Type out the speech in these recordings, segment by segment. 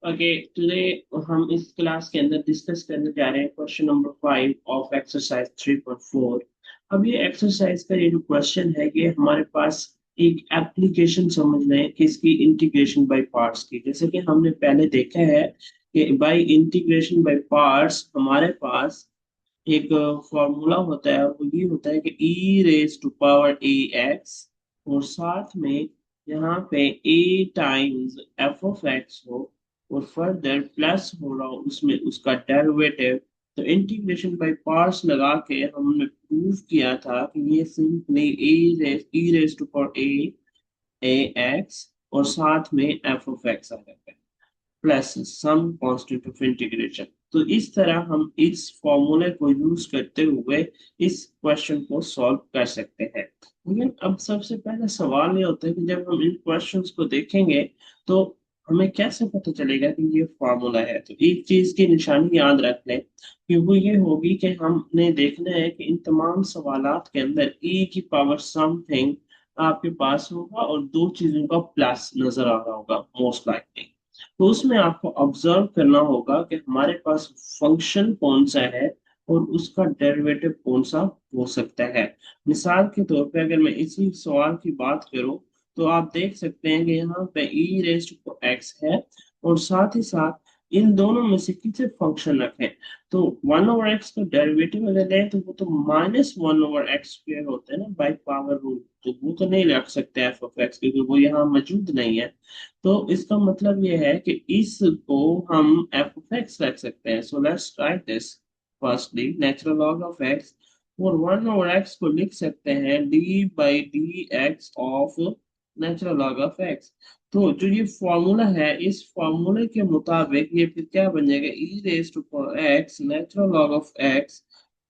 Okay today हम इस class के अंदर डिस्कस करने जा रहे हैं क्वेश्चन नंबर 5 ऑफ एक्सरसाइज 3.4। अब ये एक्सरसाइज का ये जो क्वेश्चन है ये हमारे पास एक एप्लीकेशन समझ रहे हैं कि इसकी इंटीग्रेशन बाय पार्ट्स की, जैसे कि हमने पहले देखा है कि बाय इंटीग्रेशन बाय पार्ट्स हमारे पास एक फॉर्मूला होता है, और वो ये होता है कि e raise to power a x, और साथ में यहाँ पे a times f of x हो, और फर्दर प्लस हो रहा हो उसमें उसका डेरिवेटिव। तो इंटीग्रेशन बाय पार्ट्स लगा के हमने प्रूव किया था कि ये simply e raise to power a x और साथ में एफ ऑफ एक्स आ जाता है plus some constant of integration. तो इस तरह हम इस फॉर्मूले को यूज करते हुए इस क्वेश्चन को सॉल्व कर सकते हैं। लेकिन अब सबसे पहला सवाल ये होता है कि जब हम इन क्वेश्चंस को देखेंगे तो हमें कैसे पता चलेगा कि ये फॉर्मूला है। तो एक चीज की निशानी याद रख लें कि वो ये होगी कि हमने देखना है कि इन तमाम सवालात के अंदर e की पावर समथिंग आपके पास होगा और दो चीजों का प्लस नजर आ रहा होगा मोस्ट लाइकली। तो उसमें आपको ऑब्जर्व करना होगा कि हमारे पास फंक्शन कौन सा है और उसका डेरिवेटिव कौन सा हो सकता है। मिसाल के तौर पे अगर मैं इसी सवाल की बात करूं तो आप देख सकते हैं कि यहाँ पे ई रेस्ट टू एक्स है, और साथ ही साथ इन दोनों में से किसी फंक्शन रखें तो 1/x का डेरिवेटिव अगर लें तो वो तो -1/x स्क्वायर होता है ना बाई पावर रूल। तो वो तो नहीं रख सकते एफ ऑफ एक्स क्योंकि वो यहाँ मौजूद नहीं है। तो इसका मतलब ये है कि इसको हम एफ ऑफ एक्स रख सकते हैं। सो let's right this. Firstly natural log of x, और 1/x को लिख सकते हैं D by D x of natural log of x. तो जो ये फॉर्मूला है इस फॉर्मूले के मुताबिक ये फिर क्या बन जाएगा, e raise to power x natural log of x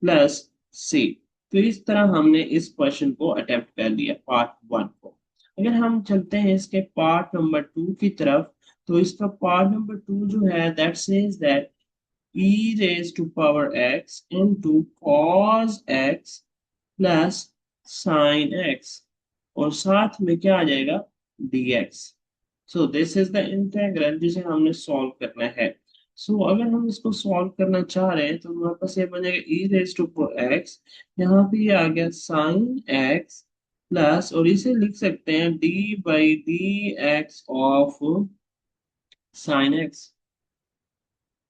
plus c. तो इस तरह हमने इस क्वेश्चन को अटेम्प्ट कर लिया पार्ट वन को। अगर हम चलते हैं इसके पार्ट नंबर टू की तरफ, तो इसका पार्ट नंबर टू जो है that says that e raised to power x into cos x plus sin x, और साथ में क्या आ जाएगा dx। So this is the integral जिसे हमने सॉल्व करना है। सो अगर हम इसको सॉल्व करना चाह रहे हैं तो हमारे पास ये बनेगा e raise to power x, यहाँ पे ये आ गया sin x प्लस, और इसे लिख सकते हैं d by D x of sin x।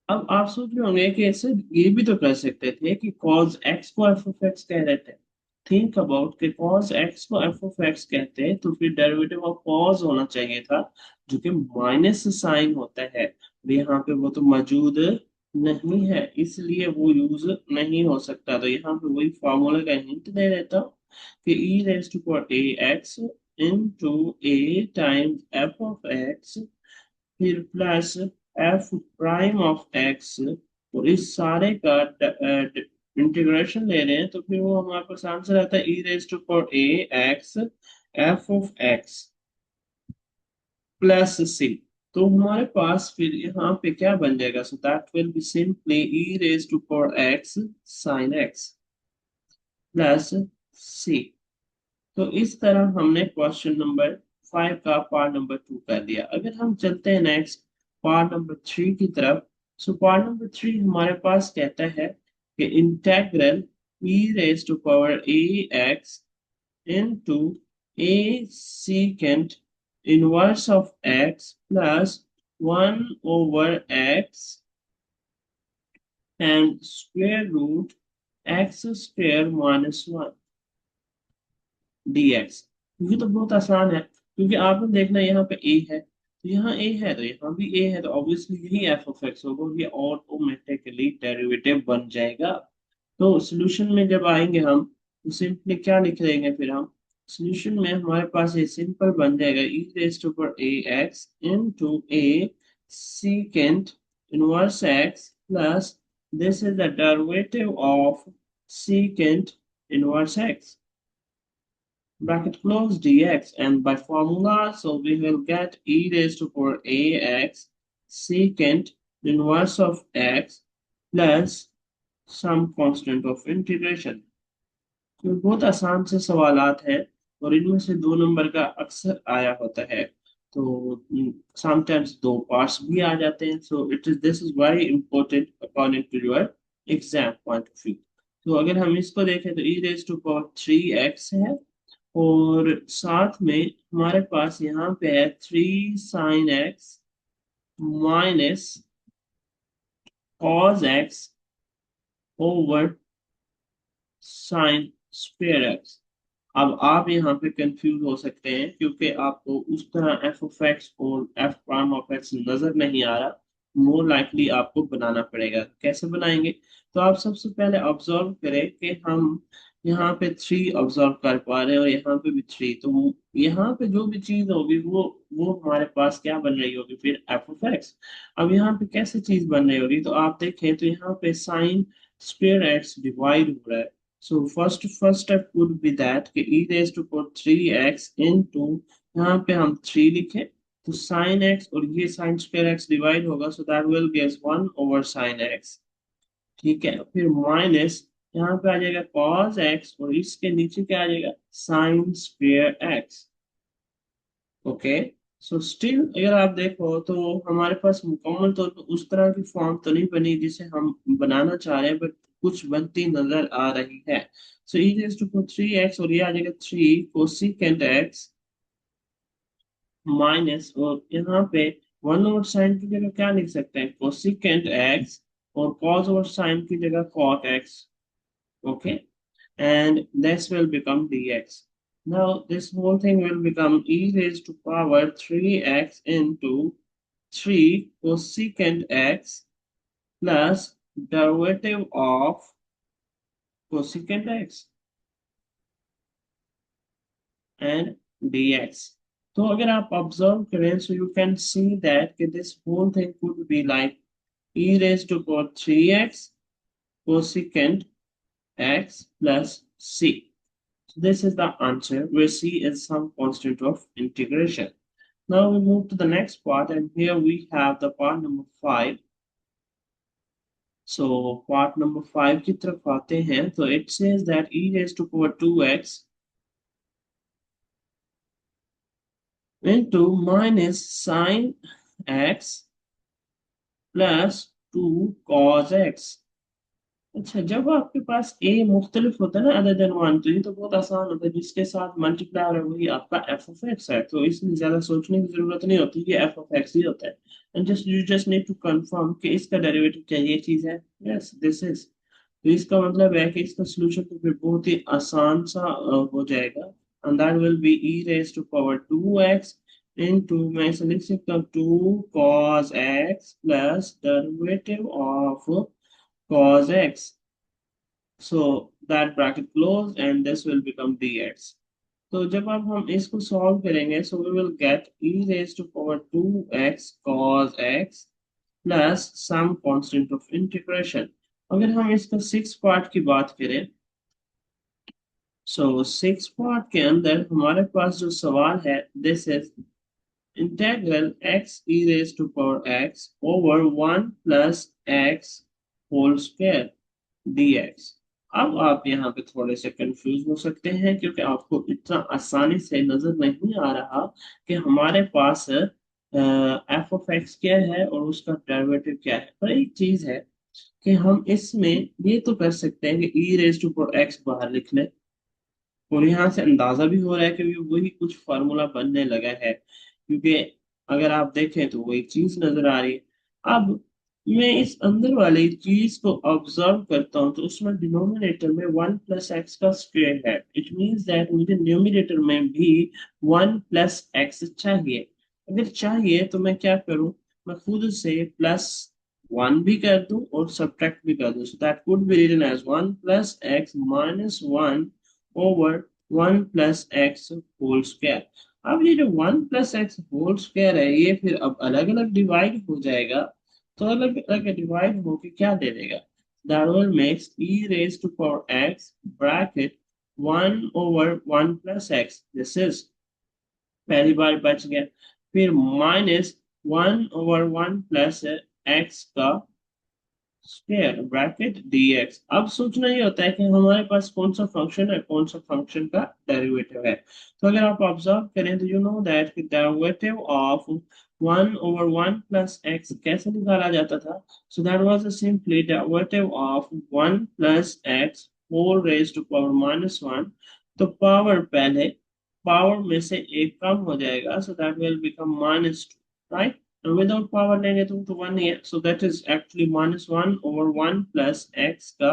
अब आप सोच रहे होंगे कि ऐसे ये भी तो कर सकते थे कि cos x को f ऑफ x कह रहे थे। थिंक अबाउट कि cos x को f ऑफ x कहते हैं तो फिर डेरिवेटिव ऑफ cos होना चाहिए था जो कि माइनस साइन होता है, और यहाँ पे वो तो मौजूद नहीं है इसलिए वो यूज नहीं हो सकता। तो यहाँ पे वही फॉर्मूला का हिंट दे देता हूँ कि e raise to power a x into a times f of x, फिर plus f prime of x, और इस सारे का इंटीग्रेशन ले रहे हैं तो फिर वो हमारे पास आंसर आता है e raise to power a x f of x plus c. तो हमारे पास फिर यहाँ पे क्या बन जाएगा, so that will be simply e raise to power x sine x plus c. तो इस तरह हमने क्वेश्चन नंबर 5 का पार्ट नंबर 2 कर दिया। अगर हम चलते हैं नेक्स्ट पार्ट नंबर 3 की तरफ, सो पार्ट नंबर 3 हमारे पास कहता है कि integral e raise to power a x into a secant inverse of x plus 1/x and square root x square minus 1 dx। क्योंकि तो बहुत आसान है, क्योंकि आपने देखना यहाँ पे a है तो यहाँ a है तो यहाँ भी a है, तो ऑब्वियसली यही f ऑफ x होगा, ये ऑटोमेटिकली डेरिवेटिव बन जाएगा। तो सॉल्यूशन में जब आएंगे हम तो सिंपली क्या लिख देंगे, फिर हम सॉल्यूशन में हमारे पास ये सिंपल बन जाएगा e raise to power a x into a secant inverse x plus this is the derivative of secant inverse x bracket close dx, and by formula so we will get e raised to power ax secant inverse of x plus some constant of integration। तो बहुत आसान से सवालात हैं और इनमें से 2 number का अक्सर आया होता है। तो समटाइम्स दो पार्ट्स भी आ जाते हैं, so it is this is very important according to your exam point of view. तो अगर हम इसको देखें तो ई रेज टू पावर 3x है, और साथ में हमारे पास यहाँ पे है 3 sin x minus cos x over sine square x. अब आप यहाँ पे कंफ्यूज हो सकते हैं क्योंकि आपको उस तरह एफ ऑफ एक्स और एफ प्राइम ऑफ एक्स नजर नहीं आ रहा। मोर लाइकली आपको बनाना पड़ेगा। कैसे बनाएंगे? तो आप सबसे पहले ऑब्जर्व करें कि हम यहाँ पे 3 ऑब्जर्व कर पा रहे हैं और यहाँ पे भी 3, तो यहाँ पे जो भी चीज होगी वो हमारे पास क्या बन रही होगी फिर एफ ऑफ एक्स। अब यहाँ पे कैसे चीज बन रही होगी? तो आप देखें तो यहाँ पे साइन स्क्वायर एक्स डिवाइड हो रहा है। So first step would be that कि e raised to power 3x into, यहाँ पे हम 3 लिखें तो sin x और ये sin square x डिवाइड होगा, so that will give 1 over sin x। ठीक है, फिर माइनस यहाँ पे आ जाएगा cos x और इसके नीचे क्या आ जाएगा sin square x। Okay, so still अगर आप देखो तो हमारे पास मुकम्मल तौर पर उस तरह की फॉर्म तो नहीं बनी जिसे हम बनाना चाह रहे हैं, बट कुछ बनती नजर आ रही है। सो ई रेज टू 3x और ये आ जाएगा 3 कोसिकेंट एक्स माइनस, और यहाँ पे 1/sin की जगह क्या लिख सकते हैं कोसिकेंट एक्स, और cos/sin की जगह cot x। Okay, and this will become dx. Now this whole thing will become e raised to power 3x into 3 cosecant x plus derivative of cosecant x and dx. तो अगर आप observe करें, so you can see that this whole thing could be like e raised to power 3x cosecant x plus c. So this is the answer where c is some constant of integration. Now we move to the next part, and here we have the part number 5. So part number 5 की तरफ आते हैं, so it says that e raised to power 2x into minus sin x plus 2 cos x। अच्छा, जब आपके पास ए मुख्तलिफ होता है ना अदर देन वन, तो ये तो बहुत आसान होता है, जिसके साथ मल्टीप्लाई हो रहा है वही आपका एफ ऑफ एक्स है, तो इसलिए ज्यादा सोचने की जरूरत नहीं होती, ये एफ ऑफ एक्स ही होता है। And just you just need to confirm कि इसका डेरिवेटिव क्या ये चीज है। यस दिस इज, तो इसका मतलब है कि इसका सोल्यूशन तो फिर बहुत ही आसान सा हो जाएगा। And that will be e raise to power 2x into, मैं इसे लिख सकता हूँ 2 cos x plus derivative of cos x, so that bracket closed and this will become dx। तो जब अब हम इसको सॉल्व करेंगे, so we will get e raised to power 2x cos x plus some constant of integration। अगर हम इसका 6 part की बात करें, so 6 पार्ट के अंदर हमारे पास जो सवाल है, this is integral x e raised to power x over 1 plus x whole square dx। अब आप यहाँ पे थोड़े से कंफ्यूज हो सकते हैं क्योंकि आपको इतना आसानी से नजर नहीं आ रहा कि हमारे पास एफ ऑफ एक्स क्या है और उसका डेरिवेटिव क्या है। पर एक चीज है कि हम इसमें ये तो कर सकते हैं कि e raise to power x बाहर लिख लें, और यहाँ से अंदाजा भी हो रहा है कि वही कुछ फार्मूला बनने लगा है, क्योंकि अगर आप देखें तो वही चीज नजर आ रही है। अब मैं इस अंदर वाली चीज को ऑब्जर्व करता हूँ तो उसमें डिनोमिनेटर में 1 प्लस एक्स का स्क्वायर है। इट मीन्स दैट मुझे न्यूमिनेटर में भी 1 प्लस एक्स चाहिए। अगर चाहिए तो मैं क्या करूँ, मैं खुद से +1 भी कर दूं और सब्ट्रैक्ट भी कर दूं, so that could be written as 1 plus x minus 1 over 1 plus x whole square. अब ये जो 1 प्लस एक्स होल स्क्वायर है ये फिर अब अलग अलग डिवाइड हो जाएगा, तो अलग अलग डिवाइड होके क्या दे देगा, that will makes e raised to power x bracket 1 over 1 plus x, this is पहली बार बच गया, फिर -1 over 1 प्लस एक्स का स्क्वायर ब्रैकेट dx। अब सोचना ये होता है कि हमारे पास कौन सा फंक्शन है, कौन सा फंक्शन का डेरिवेटिव है। तो अगर आप ऑब्जर्व करें तो you know that derivative of 1/1 plus x कैसे निकाला जाता था। So that was simply derivative of 1 plus x whole raise to power -1। तो पावर पहले पावर में से एक कम हो जाएगा, so that will become -2, right? And without power negative तो 1 ही है, so that is actually -1/1 plus x का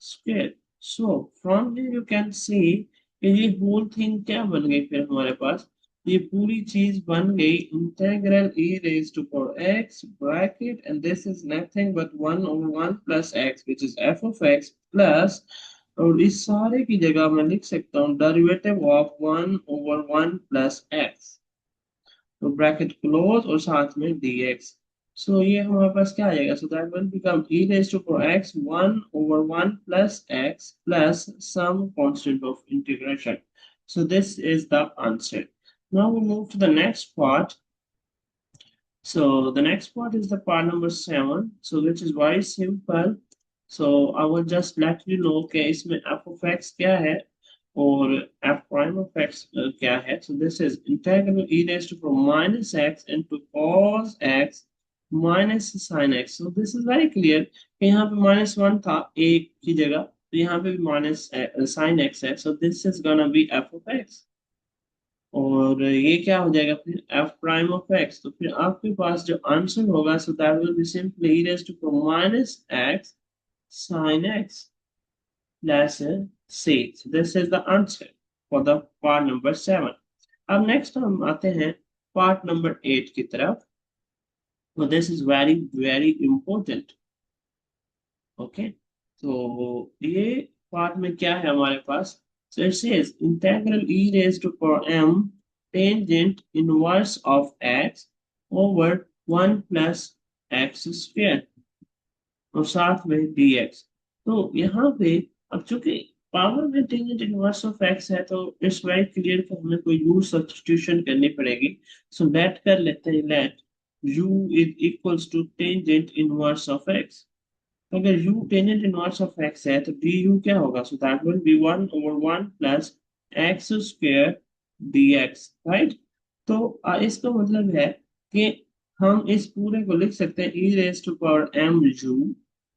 square। So from here you can see कि ये whole thing क्या बन गई फिर हमारे पास, ये पूरी चीज बन गई integral e raised to power x bracket and this is nothing but 1/1 plus x which is f of x plus, और इस सारे की जगह मैं लिख सकता हूँ डेरिवेटिव ऑफ 1/1 प्लस एक्स, तो ब्रैकेट क्लोज और साथ में dx। सो ये हमारे पास क्या आ जाएगा, so that will become e raise to power x 1/1 plus x plus some constant of integration. So this is the answer. Now we move to the next part. So the next part is the part number 7, so which is very simple. So I will just let you know कि इसमें f of x क्या है और f prime of x क्या है। So this is integral e raised to power minus x into cos x minus sin x। So this is very clear कि यहाँ पे -1 था a की जगह, तो यहाँ पे भी माइनस sin x है। So this is gonna be f of x और ये क्या हो जाएगा फिर f प्राइम ऑफ x। तो फिर आपके पास जो आंसर होगा, so that will be simply e raise to minus x sin x plus c। This is the answer for the part number 7। अब नेक्स्ट हम आते हैं पार्ट नंबर 8 की तरफ। तो this is very very important. Okay, तो ये part में क्या है हमारे पास। So it says integral e raised to power m tangent inverse of x over 1 plus x square और साथ में dx। तो यहाँ पे अब चूंकि पावर में टेंजेंट इनवर्स ऑफ एक्स है, तो इट्स वेरी क्लियर कि हमें कोई u सब्स्टिट्यूशन करनी पड़ेगी। सो लेट कर लेते हैं, let u is equals to tangent inverse of x। तो अगर u tangent inverse of x है तो du क्या होगा, so that will be 1/1 plus x square dx, right. तो इसका मतलब है कि हम इस पूरे को लिख सकते हैं e raise to power m u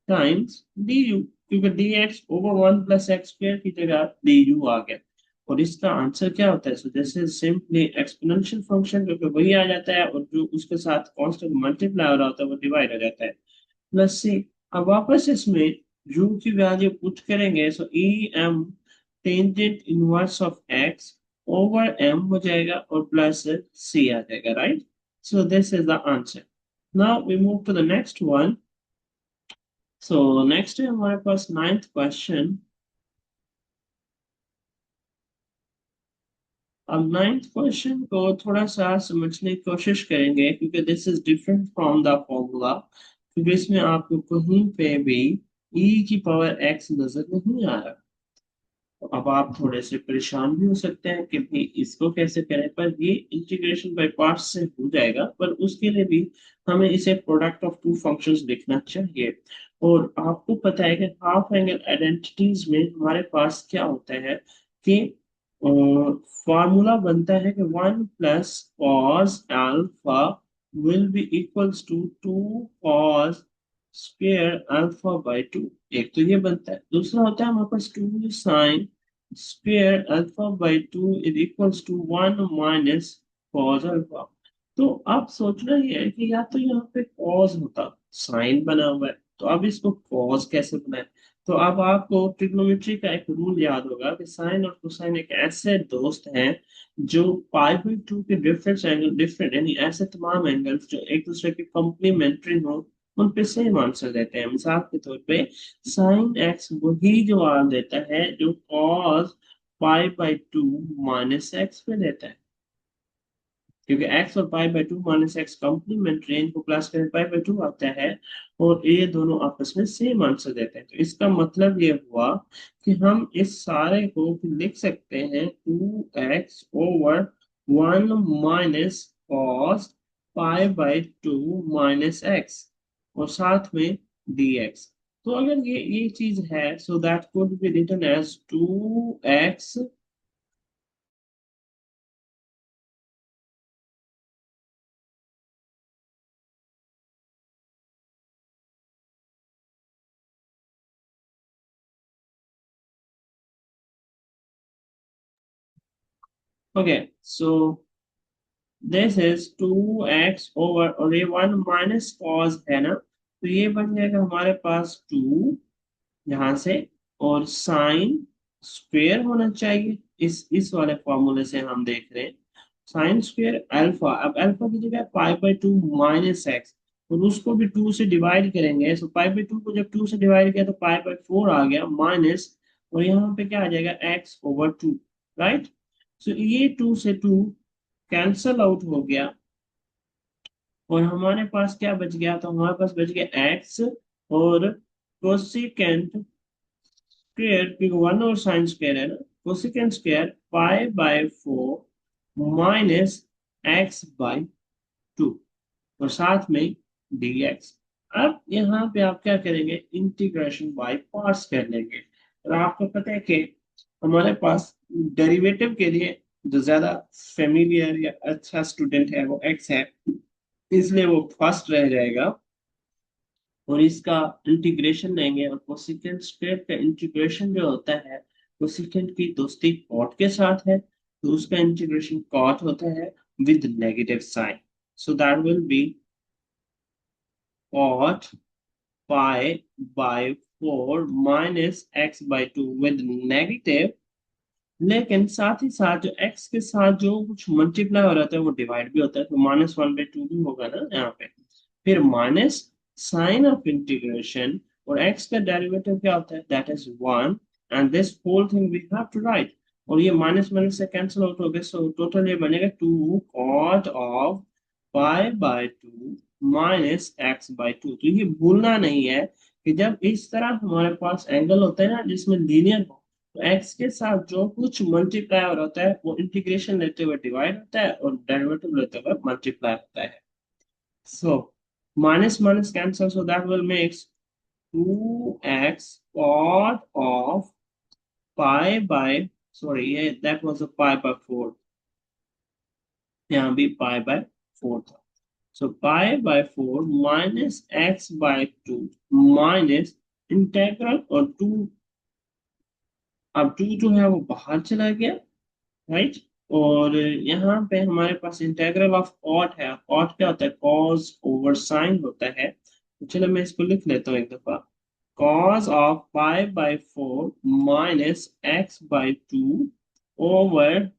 times du, क्योंकि dx over 1 plus x square की जगह du आ गया। और इसका आंसर क्या होता है, so this is simply exponential function, क्योंकि वही आ जाता है और जो उसके साथ कांस्टेंट मल्टीप्लाई हो रहा होता है वो डिवाइड हो जाता है, प्लस सी। अब वापस इसमें u की वैल्यू पुट करेंगे, so e m tangent inverse of x over m हो जाएगा और प्लस c आ जाएगा, right. So this is the answer. Now we move to the next one. So next है हमारे पास 9th क्वेश्चन। अब 9th क्वेश्चन को थोड़ा सा समझने की कोशिश करेंगे, क्योंकि this is different from the formula, क्योंकि इसमें आपको कहीं पे भी e की पावर x नजर नहीं आ रहा। तो अब आप थोड़े से परेशान भी हो सकते हैं कि भाई इसको कैसे करें, पर ये इंटीग्रेशन बाय पार्ट्स से हो जाएगा, पर उसके लिए भी हमें इसे प्रोडक्ट ऑफ टू फंक्शंस लिखना चाहिए। और आपको पता है कि हाफ एंगल आइडेंटिटीज में हमारे पास क्या होता है कि फॉर्मूला बनता है कि 1 plus cos alpha will be equals to 2 square alpha by 2। एक तो ये बनता है, दूसरा होता है हमारे पास 2 sine square alpha by 2 is equals to 1 minus cos alpha. तो आप सोचना ये है कि या तो यहाँ पे कॉस होता, साइन बना हुआ है, तो अब इसको कॉस कैसे बनाए। तो अब आपको ट्रिग्नोमेट्री का एक रूल याद होगा कि साइन और कोसाइन एक ऐसे दोस्त हैं जो पाई बाई 2 के डिफरेंट एंगल, डिफरेंट यानी ऐसे तमाम एंगल्स जो एक दूसरे के कॉम्प्लीमेंट्री हो, उन पे सेम आंसर देते हैं। मिसाल के तौर पे साइन एक्स वही जवाब देता है जो cos pi by 2 minus x पे देता है, क्योंकि x और pi by 2 minus x complementary, इनको प्लस करें पाई बाई 2 आता है और ये दोनों आपस में सेम आंसर देते हैं। तो इसका मतलब ये हुआ कि हम इस सारे को भी लिख सकते हैं 2x over 1 minus cos pi by 2 minus x और साथ में dx। तो अगर ये चीज है, so that could be written as 2x। Okay, so this is 2x over, और ये 1 माइनस कॉस है ना, तो ये बन जाएगा हमारे पास 2 यहाँ से, और साइन स्क्वेयर होना चाहिए। इस वाले फॉर्मूले से हम देख रहे हैं साइन स्क्वेयर अल्फा। अब अल्फा की जगह पाई बाई 2 माइनस एक्स, और उसको भी 2 से डिवाइड करेंगे, सो पाई बाई 2 को जब 2 से डिवाइड किया तो पाई बाई 4 आ गया माइनस, और यहाँ पे क्या आ जाएगा एक्स ओवर 2, राइट। सो ये 2 से 2 कैंसल आउट हो गया, और हमारे पास क्या बच गया, तो हमारे पास बच गया एक्स, और कोसिकेंट स्क्वायर, क्योंकि 1 और साइन स्क्वायर है ना, cosecant square pi by 4 minus x by 2, और साथ में dx। अब यहाँ पे आप क्या करेंगे, इंटीग्रेशन बाय पार्ट्स कर लेंगे। और आपको पता है कि हमारे पास डेरिवेटिव के लिए जो ज्यादा फेमिलियर या अच्छा स्टूडेंट है वो x है, इसलिए वो फर्स्ट रह जाएगा, और इसका इंटीग्रेशन लेंगे। और कोसिकेंट स्क्वायर का इंटीग्रेशन जो होता है, कोसिकेंट की दोस्ती कॉट के साथ है, तो उसका इंटीग्रेशन कॉट होता है with negative sine. So that will be cot pi by 4 minus x by 2 with negative. लेकिन साथ ही साथ जो x के साथ जो कुछ मल्टीप्लाई हो रहा है वो डिवाइड भी होता है, तो -1/2 भी होगा ना यहाँ पे। फिर माइनस साइन ऑफ इंटीग्रेशन, और x का डेरिवेटिव क्या होता है, that is 1, and this whole thing we have to write. और ये माइनस माइनस से कैंसिल आउट हो गया, सो टोटल ये बनेगा 2 cot of pi by 2 minus x by 2। तो ये भूलना नहीं है कि जब इस तरह हमारे पास एंगल होता है ना जिसमें लीनियर हो, तो एक्स के साथ जो कुछ मल्टीप्लाई हो होता है वो इंटीग्रेशन लेते हुए डिवाइड होता है, और डेरिवेटिव लेते हुए मल्टीप्लाई होता है। So minus minus cancel, so that will makes 2x cot of pi by, sorry, ये that was a pi by 4, यहाँ भी pi by 4 था। So pi by 4 minus x by 2 minus integral, और 2, अब 2 जो है वो बाहर चला गया, राइट। और यहाँ पे हमारे पास इंटेग्रल ऑफ कॉट है। कॉट क्या होता है, कॉस ओवर साइन होता है। तो चलो मैं इसको लिख लेता हूँ एक दफा। Cos of pi by 4 minus x by 2 over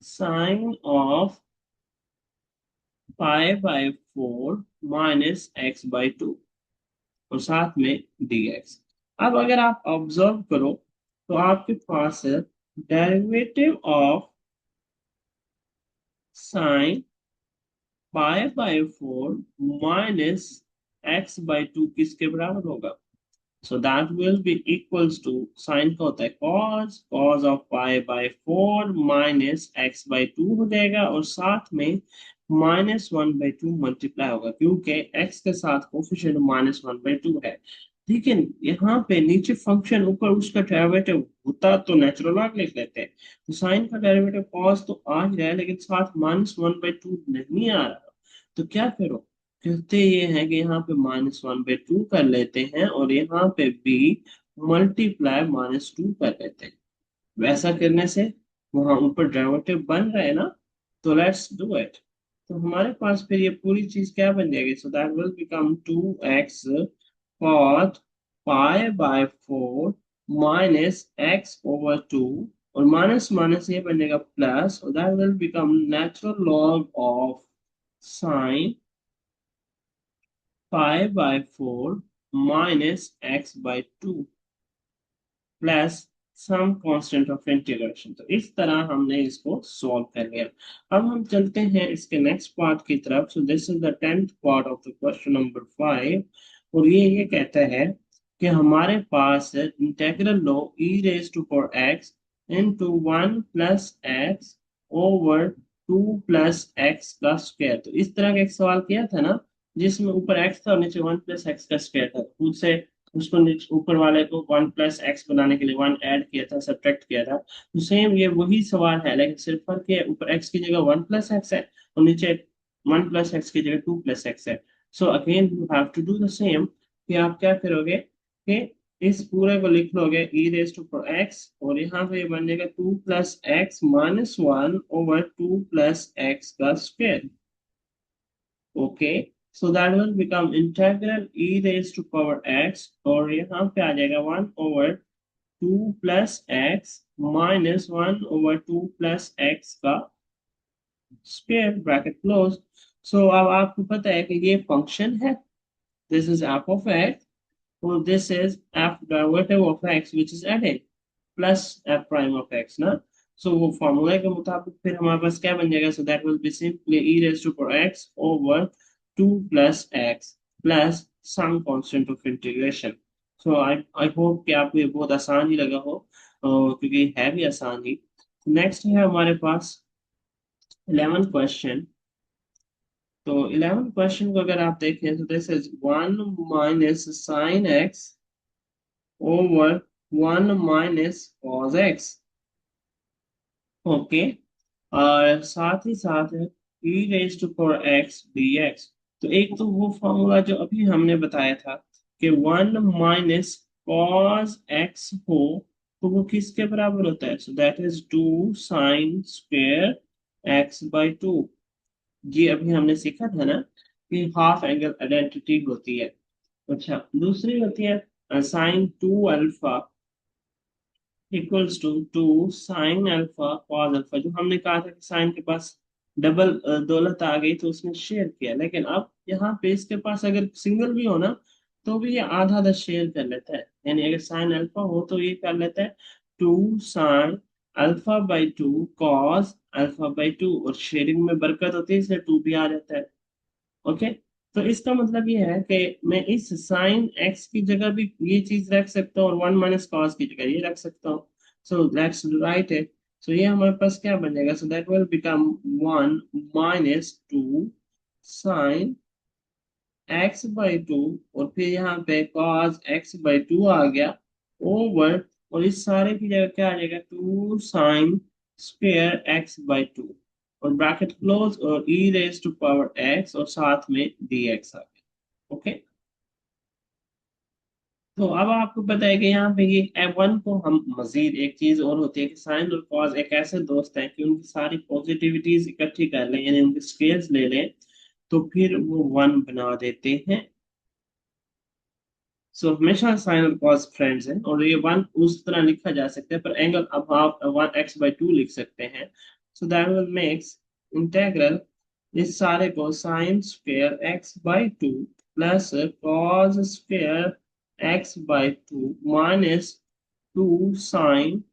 sine of pi by 4 minus x by 2, और साथ में dx। अब अगर आप ऑब्जर्व करो तो आपके पास derivative of sine pi by 4 minus x by 2 किसके बराबर होगा, so that will be equals to, sine का होता है cos, cos of pi by 4 minus x by 2 हो जाएगा, और साथ में -1/2 मल्टीप्लाई होगा, क्योंकि x के साथ कोफिशिएंट -1/2 है। लेकिन यहाँ पे नीचे फंक्शन, ऊपर उसका डेरिवेटिव होता तो नेचुरल लॉग लिख लेते हैं। तो साइन का डेरिवेटिव कॉस तो आ ही रहा है, लेकिन साथ -1/2 नहीं आ रहा, तो क्या करो, कहते ये है कि यहाँ पे -1/2 कर लेते हैं, और यहाँ पे भी मल्टीप्लाई -2 कर लेते हैं। वैसा करने से वहां ऊपर डेरिवेटिव बन रहा है ना, तो लेट्स डू इट। तो हमारे पास फिर ये पूरी चीज क्या बन जाएगी, so that will become 2x cot pi by 4 minus x over 2, और माइनस माइनस ये बनेगा प्लस, और that will become natural log of sine pi by 4 minus x by 2 plus some constant of integration. तो इस तरह हमने इसको solve कर लिया। अब हम चलते हैं इसके नेक्स्ट पार्ट की तरफ। So this is the 10th part of the question number 5, और ये कहता है कि हमारे पास इंटीग्रल लो e raise to power x into 1 plus x over 2 plus x का स्क्वायर। तो इस तरह का एक सवाल किया था ना, जिसमें ऊपर एक्स था और नीचे वन प्लस एक्स का स्क्वायर था, खुद से उसको ऊपर वाले को वन प्लस एक्स बनाने के लिए वन ऐड किया था, सब्ट्रैक्ट किया था। तो सेम ये वही सवाल है, लेकिन सिर्फ फर्क ये है, ऊपर एक्स की जगह वन प्लस एक्स है और नीचे वन प्लस एक्स की जगह टू प्लस एक्स है। So again you have to do the same, कि आप क्या करोगे कि इस पूरे को लिख लोगे ई रेज टू पावर एक्स, और यहाँ पे ये बन जाएगा to plus x minus one over two plus x का square. Okay, so that will become integral e raised to power x, और यहाँ पे आ जाएगा one over two plus x minus one over two plus x का square, bracket close. So अब आपको पता है कि ये फंक्शन है, this is f of x और this is f derivative of x which is add plus f prime of x ना। सो वो फॉर्मूला के मुताबिक फिर हमारे पास क्या बन जाएगा, so that will be simply e raise to power x over two plus x plus some constant of integration. So I I hope कि आपको ये बहुत आसान ही लगा हो, क्योंकि है भी आसान ही। नेक्स्ट है हमारे पास 11 क्वेश्चन। तो 11 क्वेश्चन को अगर आप देखें तो this is one minus sine x over one minus cos x. Okay, और साथ ही साथ है e raise to power x d x. तो एक तो वो फॉर्मूला जो अभी हमने बताया था कि वन माइनस कॉस एक्स हो तो वो किसके बराबर होता है, so that is two sine square x by two. ये अभी हमने सीखा था ना कि हाफ एंगल आइडेंटिटी होती है। अच्छा, दूसरी होती है sine two alpha equals to two sine alpha cos alpha. जो हमने कहा था कि साइन के पास डबल दौलत आ गई तो उसने शेयर किया, लेकिन अब यहाँ पे इसके पास अगर सिंगल भी हो ना तो भी ये आधा आधा शेयर कर लेता है। यानी अगर साइन अल्फा हो तो ये कर लेता है two sine alpha by two cos alpha by two, और शेयरिंग में बरकत होती है इसलिए टू भी आ जाता है। ओके, तो इसका मतलब ये है कि मैं इस साइन एक्स की जगह भी ये चीज रख सकता हूँ और वन माइनस कॉस की जगह ये रख सकता हूँ। So let's write it. So ये हमारे पास क्या बन जाएगा, so that will become one minus two sine x by two, और फिर यहाँ पे कॉस एक्स बाई टू आ गया ओवर, और इस सारे की जगह क्या आ जाएगा two sine square x by two, और ब्रैकेट क्लोज और e raise to power x और साथ में dx आ गया। ओके, तो अब आपको पता है कि यहाँ पे ये f1 को हम मजीद एक चीज और होती है कि साइन और कॉस एक ऐसे दोस्त हैं कि उनकी सारी पॉजिटिविटीज इकट्ठी कर लें, यानी उनके स्केल्स ले लें तो फिर वो वन बना देते हैं। सो हमेशा साइन और कॉस फ्रेंड्स हैं, और ये वन उस तरह लिखा जा सकता है पर एंगल अब आप वन एक्स बाई टू लिख सकते हैं। So that will makes integral इस सारे को sine square x by two plus cos square x by two minus two sine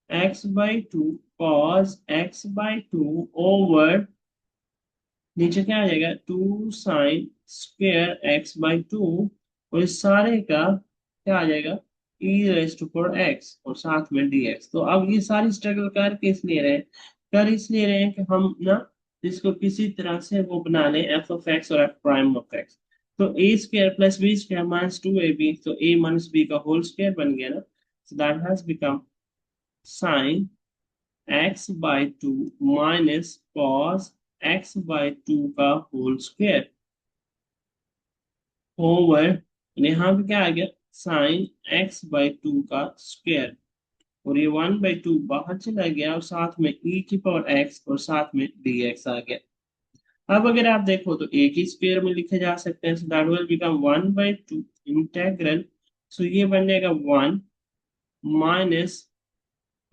x by two cos x by two over, नीचे क्या आ जाएगा two sine square x by two, और इस सारे का क्या आ जाएगा e raise to power x और साथ में dx। तो अब ये सारी स्ट्रगल कर किस लिए रहे हैं, कर इसलिए रहे हैं कि हम ना इसको किसी तरह से वो बना लें एफ ऑफ एक्स और एफ प्राइम ऑफ एक्स। तो a square plus b square minus two a b, तो ए माइनस बी का होल स्क्वायर बन गया ना। So that has become sine x by two minus cos x by two का whole square over, यहाँ पे क्या आ गया साइन एक्स बाई टू का स्क्वायर, और ये वन बाई टू बाहर चला गया और साथ में e की पावर x और साथ में dx आ गया। अब अगर आप देखो तो एक ही स्क्वायर में लिखे जा सकते हैं, so that will become one by two integral, so ये बन जाएगा one minus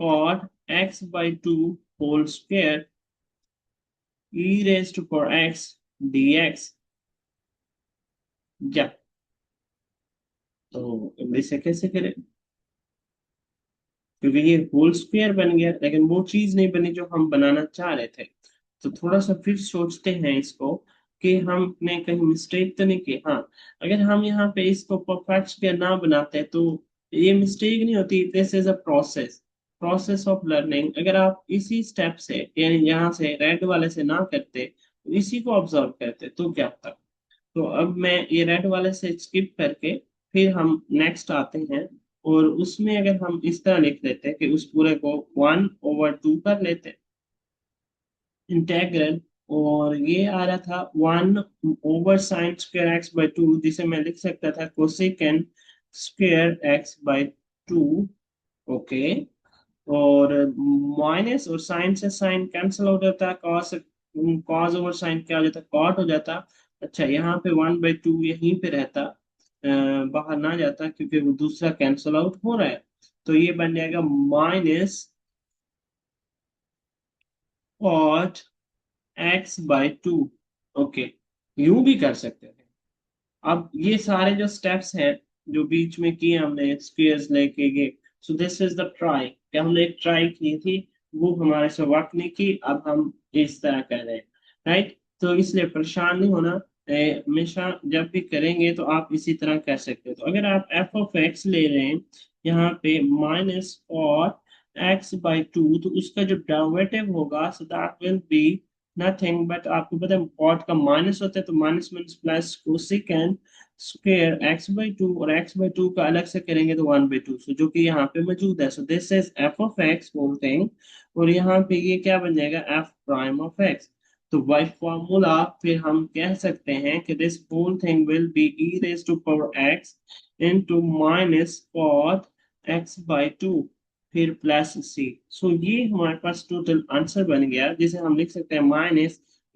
cot x by two whole square e raise to power x dx। या तो इसे कैसे करें, क्योंकि ये होल स्क्वायर बन गया लेकिन वो चीज नहीं बनी जो हम बनाना चाह रहे थे। तो थोड़ा सा फिर सोचते हैं इसको कि हमने कहीं मिस्टेक तो नहीं की। हाँ, अगर हम यहाँ पे इसको परफेक्ट स्क्वायर ना बनाते तो ये मिस्टेक नहीं होती, this is a process, process of learning. अगर आप इसी स्टेप से यानी यहाँ से रेड वाले से ना करते, तो इसी को ऑब्जर्व करते तो क्या होता। तो अब मैं ये रेड वाले से स्किप करके फिर हम नेक्स्ट आते हैं, और उसमें अगर हम इस तरह लिख देते हैं कि उस पूरे को 1/2 कर लेते हैं इंटेग्रल, और ये आ रहा था 1/sin²x/2, जिसे मैं लिख सकता था cosecant²x/2। ओके, और माइनस और साइन से साइन कैंसिल हो जाता, कॉस कॉस ओवर साइन क्या हो जाता, कॉट हो जाता। अच्छा, यहाँ पे 1/2 यहीं पे रहता, बाहर ना जाता क्योंकि वो दूसरा कैंसिल आउट हो रहा है। तो ये बन जाएगा -cot x/2। ओके, यूं भी कर सकते थे। अब ये सारे जो स्टेप्स हैं जो बीच में किए हमने स्क्वेयर्स लेके गए, सो दिस इज द ट्राई, क्या हमने एक ट्राई की थी, वो हमारे से वर्क नहीं की, अब हम इस तरह कर रहे हैं। राइट, तो इसलिए परेशान नहीं होना। हमेशा जब भी करेंगे तो आप इसी तरह कर सकते हो। तो अगर आप f(x) ले रहे हैं यहाँ पे -cot x/2, तो उसका जो डेरिवेटिव होगा so that will be nothing but, आपको पता है कॉट का माइनस होता है, तो minus minus plus cosecant square x/2, और x/2 का अलग से करेंगे तो 1/2, सो जो कि यहाँ पे मौजूद है। So this is f(x) whole thing, और यहाँ पे ये क्या बन जाएगा f'(x)। तो बाय फॉर्मूला फिर हम कह सकते हैं कि this whole thing will be e⁻x into minus cot x/2 फिर प्लस सी। सो ये हमारे पास टोटल आंसर बन गया, जिसे हम लिख सकते हैं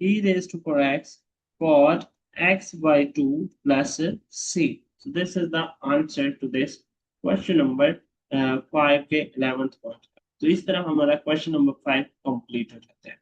-e⁻x cot x/2 plus c। So this is the answer to this question number 5 के 11th पॉइंट का। तो इस तरह हमारा क्वेश्चन नंबर 5 कंप्लीट हो जाता है।